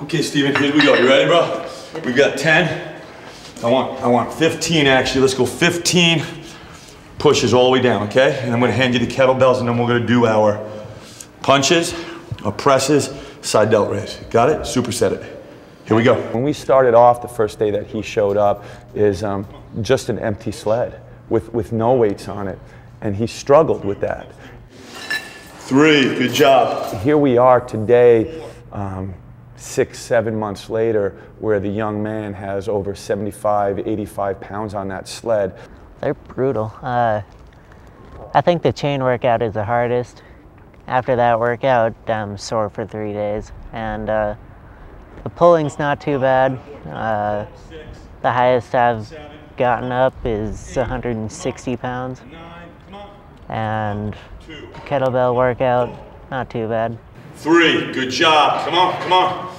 Okay, Steven, here we go. You ready, bro? We've got 10. I want 15 actually. Let's go 15 pushes all the way down, okay? And I'm gonna hand you the kettlebells and then we're gonna do our punches, our presses, side delt raise. Got it? Superset it. Here we go. When we started off the first day that he showed up is just an empty sled with no weights on it. And he struggled with that. 3, good job. Here we are today, 6, 7 months later, where the young man has over 75, 85 pounds on that sled. They're brutal. I think the chain workout is the hardest. After that workout, I'm sore for 3 days. And the pulling's not too bad. The highest I've gotten up is 160 pounds. And kettlebell workout, not too bad. 3, good job. Come on, come on.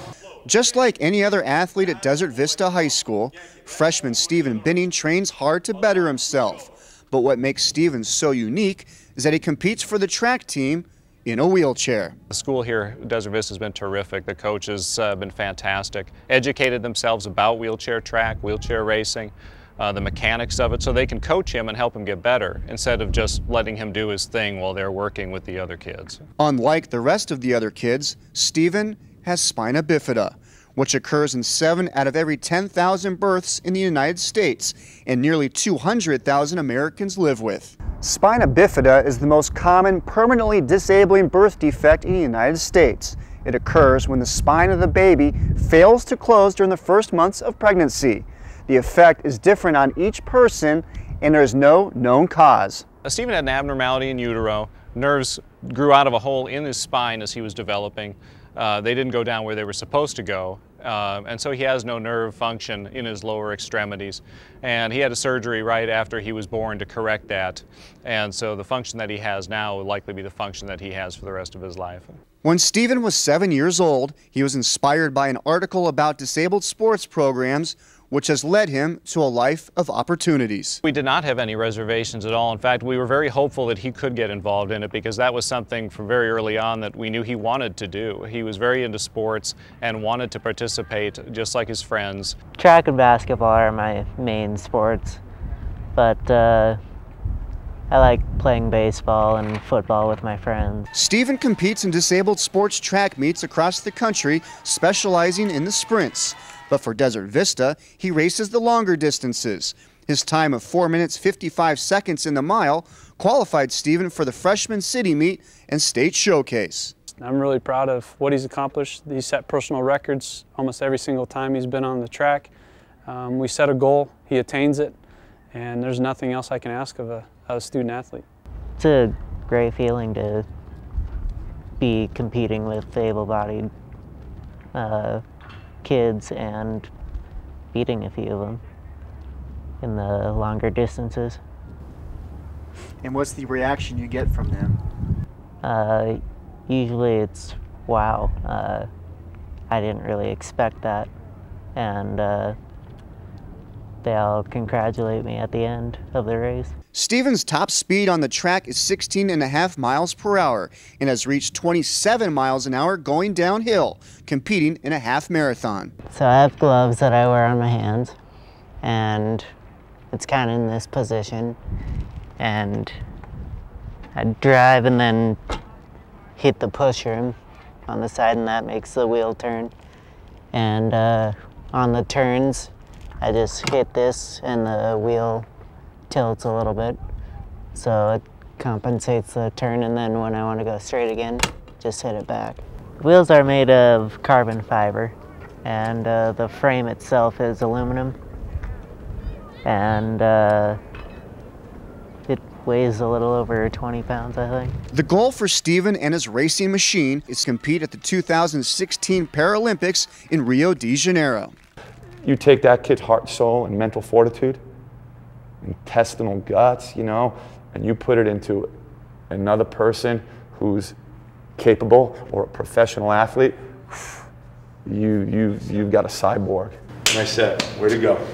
Just like any other athlete at Desert Vista High School, freshman Stephen Binning trains hard to better himself. But what makes Stephen so unique is that he competes for the track team in a wheelchair. The school here at Desert Vista has been terrific. The coaches have been fantastic. Educated themselves about wheelchair track, wheelchair racing, the mechanics of it, so they can coach him and help him get better instead of just letting him do his thing while they're working with the other kids. Unlike the rest of the other kids, Stephen has Spina Bifida, which occurs in 7 out of every 10,000 births in the United States and nearly 200,000 Americans live with. Spina Bifida is the most common permanently disabling birth defect in the United States. It occurs when the spine of the baby fails to close during the first months of pregnancy. The effect is different on each person and there is no known cause. Stephen had an abnormality in utero. Nerves grew out of a hole in his spine as he was developing. They didn't go down where they were supposed to go, and so he has no nerve function in his lower extremities. And he had a surgery right after he was born to correct that, and so the function that he has now will likely be the function that he has for the rest of his life. When Stephen was 7 years old, he was inspired by an article about disabled sports programs, which has led him to a life of opportunities. We did not have any reservations at all. In fact, we were very hopeful that he could get involved in it because that was something from very early on that we knew he wanted to do. He was very into sports and wanted to participate just like his friends. Track and basketball are my main sports, but I like playing baseball and football with my friends. Stephen competes in disabled sports track meets across the country, specializing in the sprints. But for Desert Vista, he races the longer distances. His time of 4 minutes 55 seconds in the mile qualified Stephen for the freshman city meet and state showcase. I'm really proud of what he's accomplished. He set personal records almost every single time he's been on the track. We set a goal, he attains it, and there's nothing else I can ask of a student athlete. It's a great feeling to be competing with able-bodied kids and beating a few of them in the longer distances. And what's the reaction you get from them? Usually it's, wow, I didn't really expect that, and they all congratulate me at the end of the race. Stephen's top speed on the track is 16.5 miles per hour and has reached 27 miles an hour going downhill, competing in a half marathon. So I have gloves that I wear on my hands, and it's kind of in this position, and I drive and then hit the pusher on the side, and that makes the wheel turn. And on the turns, I just hit this and the wheel tilts a little bit, so it compensates the turn, and then when I want to go straight again, just hit it back. The wheels are made of carbon fiber, and the frame itself is aluminum, and it weighs a little over 20 pounds, I think. The goal for Stephen and his racing machine is to compete at the 2016 Paralympics in Rio de Janeiro. You take that kid's heart, soul, and mental fortitude, intestinal guts, you know, and you put it into another person who's capable or a professional athlete, you've got a cyborg. Nice set. Way to go.